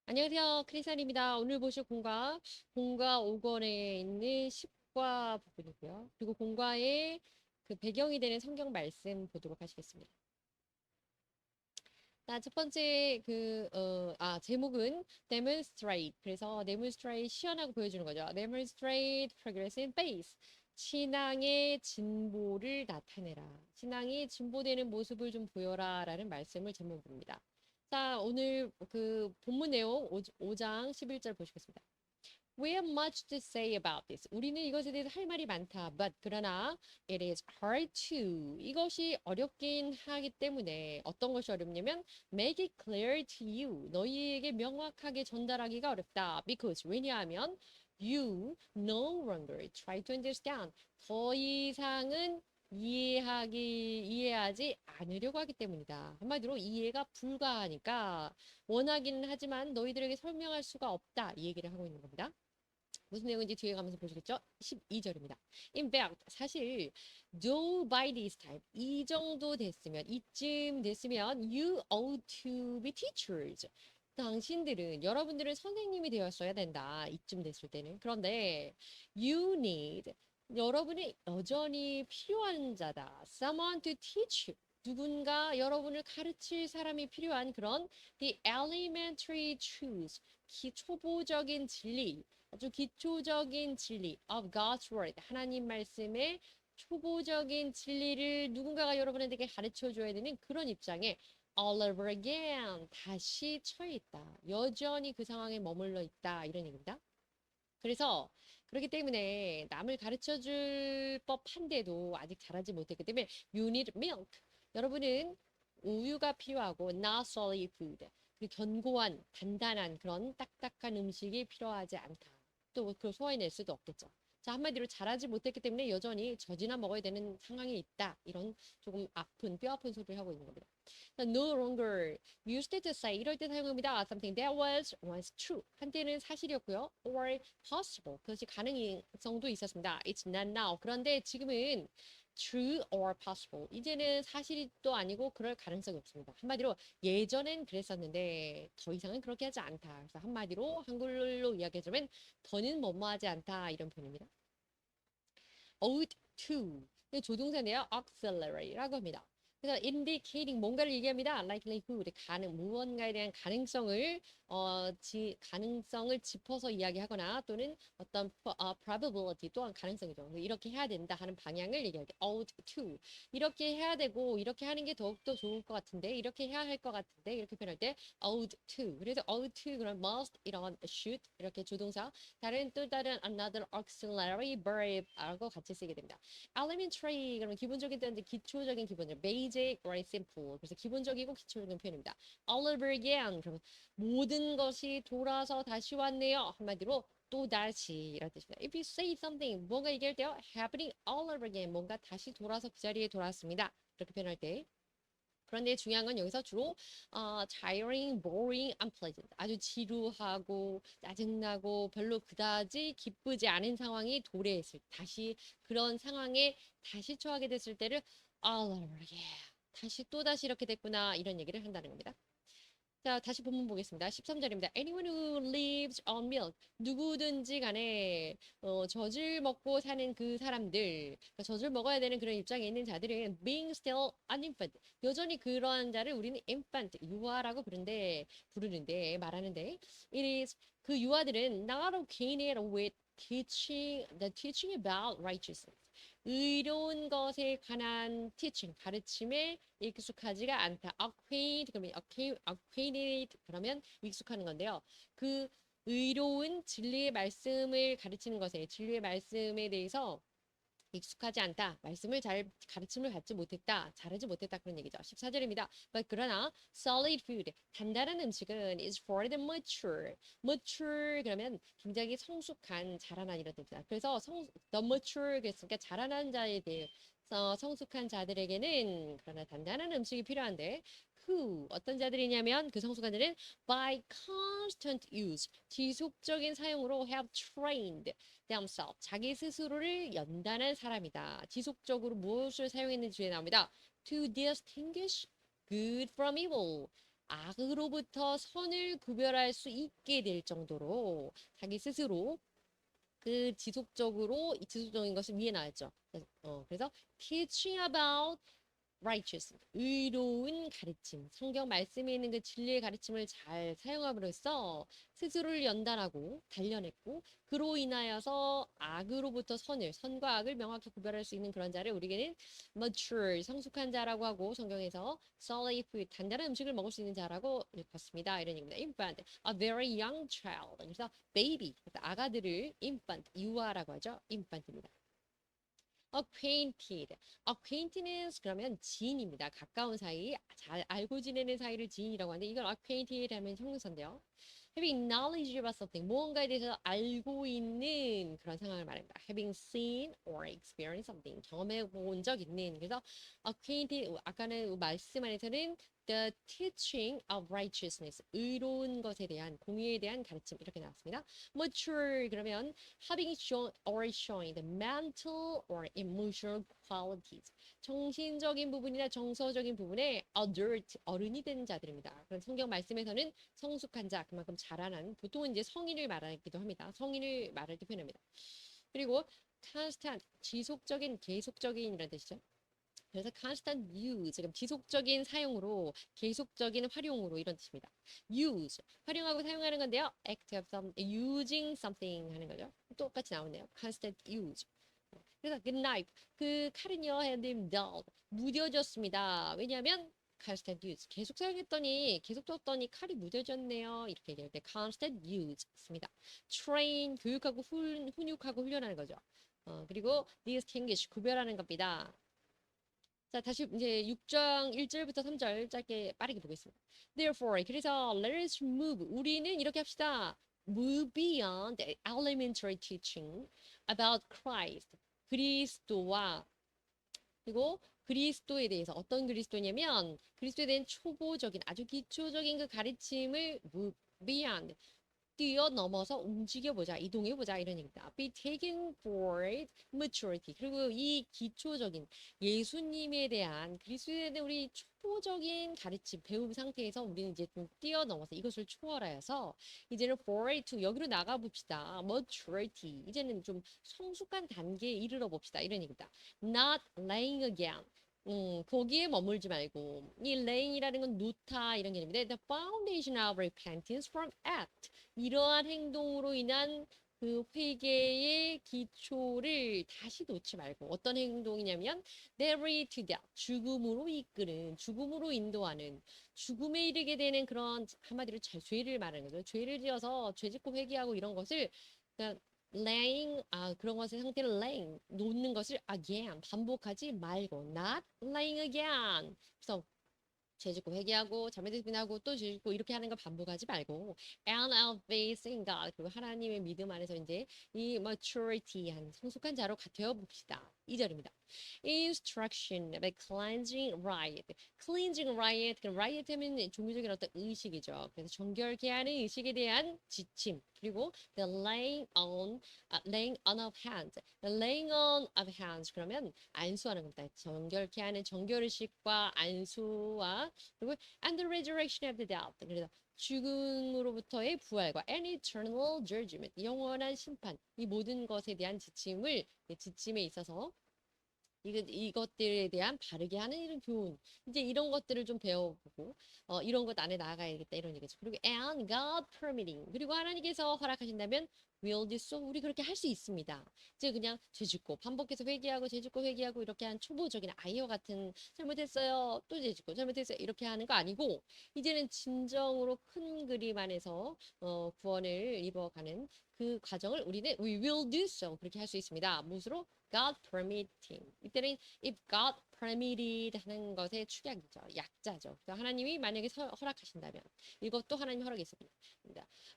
안녕하세요. 크리스찬입니다. 오늘 보실 공과 5권에 있는 10과 부분이고요. 그리고 공과의 그 배경이 되는 성경 말씀 보도록 하시겠습니다. 자, 첫 번째 제목은 demonstrate. 그래서 demonstrate 시연하고 보여주는 거죠. demonstrate progress in faith. 신앙의 진보를 나타내라. 신앙이 진보되는 모습을 좀 보여라. 라는 말씀을 제목입니다. 자, 오늘 그 본문 내용 5장 11절 보시겠습니다. We have much to say about this. 우리는 이것에 대해서 할 말이 많다. But 그러나 it is hard to. 이것이 어렵긴 하기 때문에 어떤 것이 어렵냐면 make it clear to you. 너희에게 명확하게 전달하기가 어렵다. Because 왜냐하면 you no longer try to understand. 더 이상은 이해하지 않으려고 하기 때문이다. 한마디로 이해가 불가하니까 원하기는 하지만 너희들에게 설명할 수가 없다. 이 얘기를 하고 있는 겁니다. 무슨 내용인지 뒤에 가면서 보시겠죠? 12절입니다. In fact, 사실 though by this time, 이쯤 됐으면 you ought to be teachers. 여러분들은 선생님이 되었어야 된다. 이쯤 됐을 때는. 그런데 you need, 여러분이 여전히 필요한 자다. Someone to teach you. 누군가 여러분을 가르칠 사람이 필요한 그런 the elementary truths, 초보적인 진리, 아주 기초적인 진리 of God's Word, 하나님 말씀의 초보적인 진리를 누군가가 여러분에게 가르쳐 줘야 되는 그런 입장에 all over again, 다시 처해 있다. 여전히 그 상황에 머물러 있다. 이런 얘기입니다. 그래서 그렇기 때문에 남을 가르쳐 줄 법한데도 아직 잘하지 못했기 때문에 you need milk. 여러분은 우유가 필요하고 not solid food. 그 견고한, 단단한 그런 딱딱한 음식이 필요하지 않다. 또 그걸 소화해낼 수도 없겠죠. 자, 한마디로 잘하지 못했기 때문에 여전히 젖이나 먹어야 되는 상황에 있다. 이런 조금 뼈 아픈 소리를 하고 있는 겁니다. No longer used to say 이럴 때 사용합니다. Something that was once true. 한때는 사실이었고요. Or possible. 그것이 가능성도 있었습니다. It's not now. 그런데 지금은 true or possible. 이제는 사실도 아니고 그럴 가능성이 없습니다. 한마디로 예전엔 그랬었는데 더 이상은 그렇게 하지 않다. 그래서 한마디로 한글로 이야기하자면 더는 뭐뭐하지 않다. 이런 표현입니다. ought to. 조동사인데요. auxiliary라고 합니다. 그래서 indicating 뭔가를 얘기합니다. likelihood 무언가에 대한 가능성을 짚어서 이야기하거나 또는 어떤 probability 또한 가능성이죠. 이렇게 해야 된다 하는 방향을 얘기할 때 ought to 이렇게 해야 되고 이렇게 하는 게 더욱더 좋을 것 같은데 이렇게 해야 할 것 같은데 이렇게 표현할 때 ought to 그래서 ought to 그런 must 이런 should 이렇게 조동사 또 다른 another auxiliary verb라고 같이 쓰게 됩니다. elementary 그러면 기본적인 뜻인데 기초적인 기본적 basic or simple 그래서 기본적이고 기초적인 표현입니다. all over again 그러면 모든 것이 돌아서 다시 왔네요. 한마디로 또 다시 이런 뜻입니다. If you say something 뭔가 얘기할 때요 happening all over again 뭔가 다시 돌아서 그 자리에 돌아왔습니다. 이렇게 표현할 때 그런데 중요한 건 여기서 주로 tiring, boring, unpleasant 아주 지루하고 짜증나고 별로 그다지 기쁘지 않은 상황이 도래했을 다시 그런 상황에 다시 처하게 됐을 때를 all over again 다시 또다시 이렇게 됐구나 이런 얘기를 한다는 겁니다. 자, 다시 본문 보겠습니다. 13절입니다. Anyone who lives on milk. 누구든지 간에 젖을 먹고 사는 그 사람들, 그러니까 젖을 먹어야 되는 그런 입장에 있는 자들은 being still an infant. 여전히 그러한 자를 우리는 infant, 유아라고 말하는데 it is 그 유아들은 not acquainted with the teaching about righteousness. 의로운 것에 관한 teaching, 가르침에 익숙하지가 않다. acquainted 그러면 익숙하는 건데요. 그 의로운 진리의 말씀을 가르치는 것에 진리의 말씀에 대해서 익숙하지 않다. 가르침을 받지 못했다. 잘하지 못했다. 그런 얘기죠. 14절입니다. But 그러나 solid food, 단단한 음식은 is for the mature. mature 그러면 굉장히 성숙한, 자라난 이런 뜻입니다. 그래서 the mature 그러니까 자라난 자에 대해서 성숙한 자들에게는 그러나 단단한 음식이 필요한데 어떤 자들이냐면 그 성숙한 자들은 by constant use, 지속적인 사용으로 have trained themselves. 자기 스스로를 연단한 사람이다. 지속적으로 무엇을 사용했는지 뒤에 나옵니다. To distinguish good from evil. 악으로부터 선을 구별할 수 있게 될 정도로 자기 스스로 그 지속적인 것을 위해 나왔죠. 그래서 teaching about righteous, 의로운 가르침, 성경 말씀에 있는 그 진리의 가르침을 잘 사용함으로써 스스로를 연단하고 단련했고 그로 인하여서 악으로부터 선과 악을 명확히 구별할 수 있는 그런 자를 우리에게는 mature, 성숙한 자라고 하고 성경에서 solid food, 단단한 음식을 먹을 수 있는 자라고 읽었습니다. 이런 얘기입니다. infant, a very young child. 그래서 baby, 아가들을 infant, 유아라고 하죠. infant입니다. acquainted. acquaintance 그러면 지인입니다. 가까운 사이, 잘 알고 지내는 사이를 지인이라고 하는데 이걸 acquainted 하면 형용사인데요. having knowledge about something, 무언가에 대해서 알고 있는 그런 상황을 말합니다. having seen or experienced something, 경험해 본 적 있는. 그래서 acquainted, 아까는 말씀 안에서는 the teaching of righteousness, 의로운 것에 대한, 공의에 대한 가르침 이렇게 나왔습니다. mature 그러면 having shown or showing the mental or emotional qualities, 정신적인 부분이나 정서적인 부분에 adult, 어른이 된 자들입니다. 그럼 성경 말씀에서는 성숙한 자, 그만큼 자라난, 보통은 이제 성인을 말하기도 합니다. 성인을 말할 때 표현합니다. 그리고 constant, 지속적인, 계속적인 이런 뜻이죠. 그래서 constant use, 지금 지속적인 사용으로, 계속적인 활용으로 이런 뜻입니다. use, 활용하고 사용하는 건데요. act of some, using something 하는 거죠. 똑같이 나오네요. constant use. 그래서 그 knife, 그 칼은요, had been dulled, 무뎌졌습니다. 왜냐하면 constant use, 계속 사용했더니, 계속 뒀더니 칼이 무뎌졌네요. 이렇게 얘기할 때 constant use 씁니다. train, 교육하고 훈육하고 훈련하는 거죠. 그리고 distinguish, 구별하는 겁니다. 자, 다시 이제 6장 1절부터 3절 짧게 빠르게 보겠습니다. Therefore, 그래서 let us move. 우리는 이렇게 합시다. Move beyond the elementary teaching about Christ. 그리스도와 그리고 그리스도에 대해서 어떤 그리스도냐면 그리스도에 대한 초보적인 아주 기초적인 그 가르침을 move beyond 뛰어넘어서 움직여보자, 이동해보자 이런 얘기입니다. Be taken forward maturity. 그리고 이 기초적인 예수님에 대한 그리스도에 대한 우리 초보적인 가르침, 배움 상태에서 우리는 이제 좀 뛰어넘어서 이것을 초월하여서 이제는 forward to 여기로 나가봅시다. maturity. 이제는 좀 성숙한 단계에 이르러 봅시다. 이런 얘기입니다. Not laying again. 거기에 머물지 말고 이 laying이라는 건 놓다 이런 개념인데 the foundation of repentance from act 이러한 행동으로 인한 그 회개의 기초를 다시 놓지 말고 어떤 행동이냐면 lead to death 죽음으로 이끄는 죽음으로 인도하는 죽음에 이르게 되는 그런 한마디로 죄를 말하는 거죠. 죄를 지어서 죄 짓고 회개하고 이런 것을 그냥 laying 그런 것의 상태를 laying 놓는 것을 again 반복하지 말고 not laying again. 그래서 죄 짓고 회개하고 잘못했으면 또 죄 짓고 이렇게 하는 걸 반복하지 말고 and of faith in God 그리고 하나님의 믿음 안에서 이제 이 maturity한 성숙한 자로 되어 봅시다. 2절입니다. Instruction by cleansing riot. cleansing riot, riot 하면 종교적인 어떤 의식이죠. 그래서 정결케 하는 의식에 대한 지침. 그리고 the laying on of hands. the laying on of hands 그러면 안수하는 겁니다. 정결케 하는 정결의식과 안수와 그리고 and the resurrection of the dead. 그래서 죽음으로부터의 부활과 and eternal judgment, 영원한 심판, 이 모든 것에 대한 지침에 있어서 이것들에 대한 바르게 하는 이런 교훈, 이제 이런 것들을 좀 배워보고 이런 것 안에 나아가야겠다 이런 얘기죠. 그리고 and God permitting, 그리고 하나님께서 허락하신다면 will do so, 우리 그렇게 할 수 있습니다. 이제 그냥 죄짓고 반복해서 회개하고 죄짓고 회개하고 이렇게 한 초보적인 아이와 같은 잘못했어요 또 죄짓고 잘못했어요 이렇게 하는 거 아니고 이제는 진정으로 큰 그림 안에서 구원을 입어가는 그 과정을 우리는 we will do so 그렇게 할 수 있습니다. 무엇으로? God permitting. 이때는 if God permitted 하는 것의 축약이죠. 약자죠. 하나님이 만약에 허락하신다면 이것도 하나님 허락이 있습니다.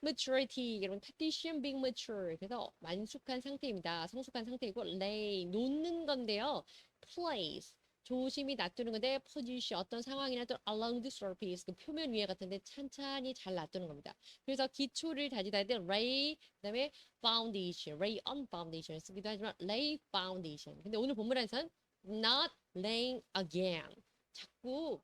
maturity, 여러분 condition being mature. 그래서 완숙한 상태입니다. 성숙한 상태이고 lay, 놓는 건데요. place, 조심히 놔두는 건데 position, 어떤 상황이나 또 along the surface, 그 표면 위에 같은데 찬찬히 잘 놔두는 겁니다. 그래서 기초를 다지다 할 때 lay, 그다음에 foundation, lay on foundation 쓰기도 하지만 lay foundation. 근데 오늘 본문에서는 not laying again. 자꾸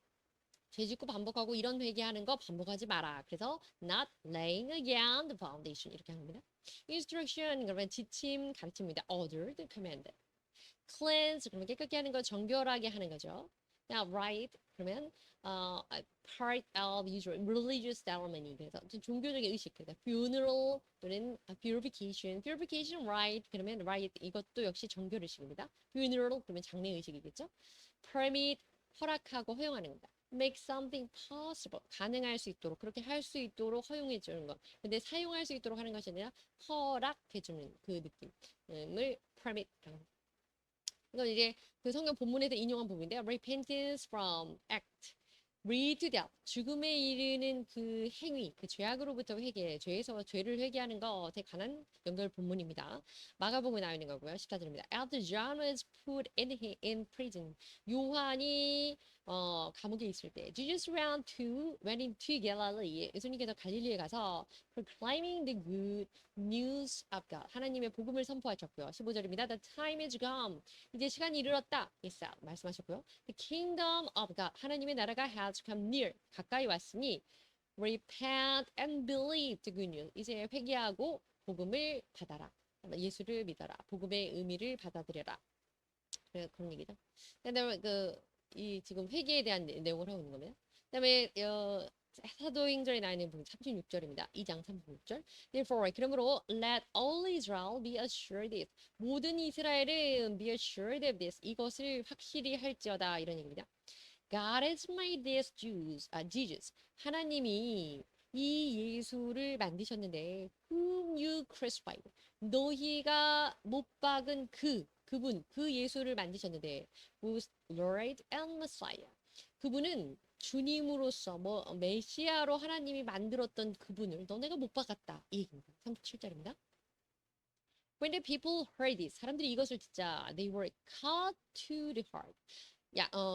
죄 짓고 반복하고 이런 회개하는 거 반복하지 마라. 그래서 not laying again the foundation 이렇게 합니다. instruction 그러면 지침 가르칩니다. order the command. cleanse 그러면 깨끗게 하는 거 정결하게 하는 거죠. Now rite 그러면 part of usual religious ceremony 그래서 종교적인 의식 그래서 funeral 또는 purification purification rite 그러면 rite 이것도 역시 정결 의식입니다. funeral 그러면 장례 의식이겠죠. permit 허락하고 허용하는 겁니다. make something possible 가능할 수 있도록 그렇게 할 수 있도록 허용해 주는 것. 근데 사용할 수 있도록 하는 것이 아니라 허락해 주는 그 느낌을 permit라고 합니다. 이건 이제 그 성경 본문에서 인용한 부분인데요. repentance from act, lead to death. 죽음에 이르는 그 행위, 그 죄악으로부터 회개, 죄에서 죄를 회개하는 것에 관한 연결 본문입니다. 마가복음에 나와 있는 거고요. 14절입니다. After John was put in prison, 요한이 감옥에 있을 때, Jesus went into Galilee. 예수님께서 갈릴리에 가서 proclaiming the good news of God. 하나님의 복음을 선포하셨고요. 15절입니다. The time is come. 이제 시간이 이르렀다. Yes, 말씀하셨고요. The kingdom of God. 하나님의 나라가 has come near. 가까이 왔으니 repent and believe the good news. 이제 회개하고 복음을 받아라. 예수를 믿어라. 복음의 의미를 받아들여라. 그런 얘기죠. 그다음에 이 지금 회개에 대한 내용을 하고 있는 겁니다. 그다음에 사도행전에 나와 있는 부분 36절입니다. 2장 36절. Therefore, 그러므로 let all Israel be assured of 모든 이스라엘은 be assured of this. 이것을 확실히 할지어다 이런 얘기입니다. God has made this Jesus. 하나님이 이 예수를 만드셨는데 whom you crucified. 너희가 못 박은 그분, 그 예수를 만드셨는데 who's Lord and Messiah. 그분은 주님으로서 메시아로 하나님이 만들었던 그분을 너네가 못 박았다. 이 얘기입니다. 37절입니다. When the people heard this, 사람들이 이것을 듣자 they were cut to the heart.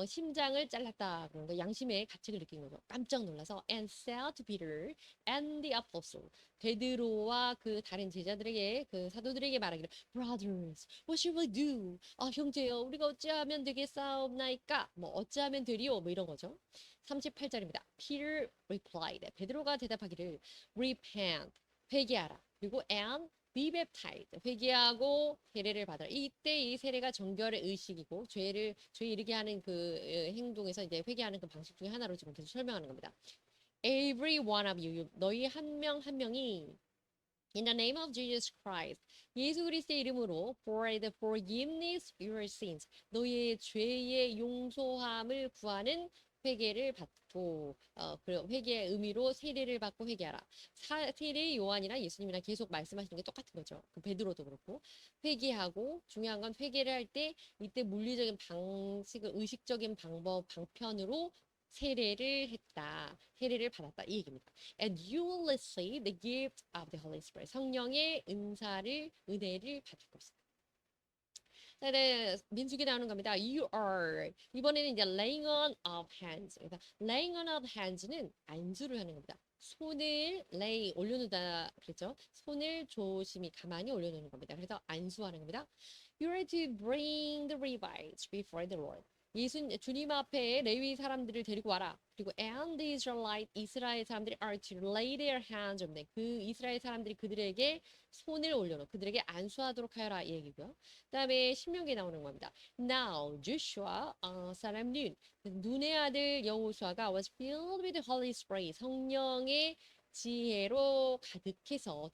심장을 잘랐다. 그런 거 양심의 가책을 느낀 거죠. 깜짝 놀라서 and said to Peter and the apostles. 베드로와 그 다른 제자들에게 그 사도들에게 말하기를 brothers, what shall we do? 형제여, 우리가 어찌하면 되겠사옵나이까? 어찌하면 되리요? 이런 거죠. 38절입니다. Peter replied. 베드로가 대답하기를 repent, 회개하라. 그리고 and be baptized. 회개하고 세례를 받아라. 이때 이 세례가 정결의 의식이고 죄 이르게 하는 그 행동에서 이제 회개하는 그 방식 중에 하나로 지금 계속 설명하는 겁니다. Every one of you, 너희 한 명 한 명이 in the name of Jesus Christ, 예수 그리스도의 이름으로 for the forgiveness of your sins, 너희의 죄의 용서함을 구하는 회개를 받고 회개의 의미로 세례를 받고 회개하라. 세례 요한이나 예수님이랑 계속 말씀하시는 게 똑같은 거죠. 그 베드로도 그렇고 회개하고 중요한 건 회개를 할 때 이때 물리적인 방식을 의식적인 방편으로 세례를 했다. 세례를 받았다. 이 얘기입니다. And you will receive the gift of the Holy Spirit. 성령의 은혜를 받을 것이다. 네, 민수기 나오는 겁니다. You are. 이번에는 이제 laying on of hands. 그래서 laying on of hands는 안수를 하는 겁니다. 손을 lay 올려놓다 그랬죠. 손을 조심히 가만히 올려놓는 겁니다. 그래서 안수하는 겁니다. You are to bring the Levites before the Lord. 주님 앞에 레위 사람들을 데리고 와라. 그리고 and the Israelite 이스라엘 사람들이 are to lay their hands on them. 그 이스라엘 사람들이 그들에게 손을 올려놓고 그들에게 안수하도록 하여라 이 얘기고요. 그다음에 신명기에 나오는 겁니다. Now Joshua 사람 눈의 아들 여호수아가 was filled with the Holy Spirit 성령의 지혜로 가득해서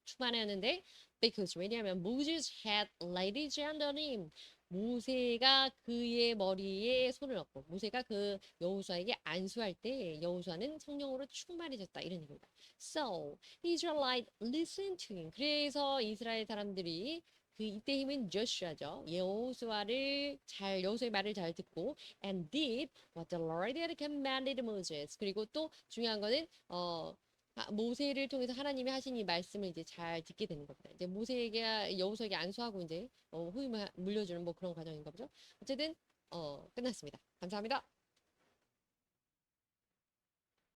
충만하였는데 because 왜냐하면 Moses had laid his hand on him. 모세가 그의 머리에 손을 얹고 모세가 그 여호수아에게 안수할 때 여호수아는 성령으로 충만해졌다 이런 얘기입니다. So Israelite listened to him. 그래서 이스라엘 사람들이 이때 힘은 조슈아죠. 여호수아의 말을 잘 듣고 and did what the Lord had commanded Moses. 그리고 또 중요한 거는 모세를 통해서 하나님이 하신 이 말씀을 이제 잘 듣게 되는 겁니다. 이제 모세에게 여호수아에게 안수하고 이제 후임을 물려주는 그런 과정인가 보죠. 어쨌든 끝났습니다. 감사합니다.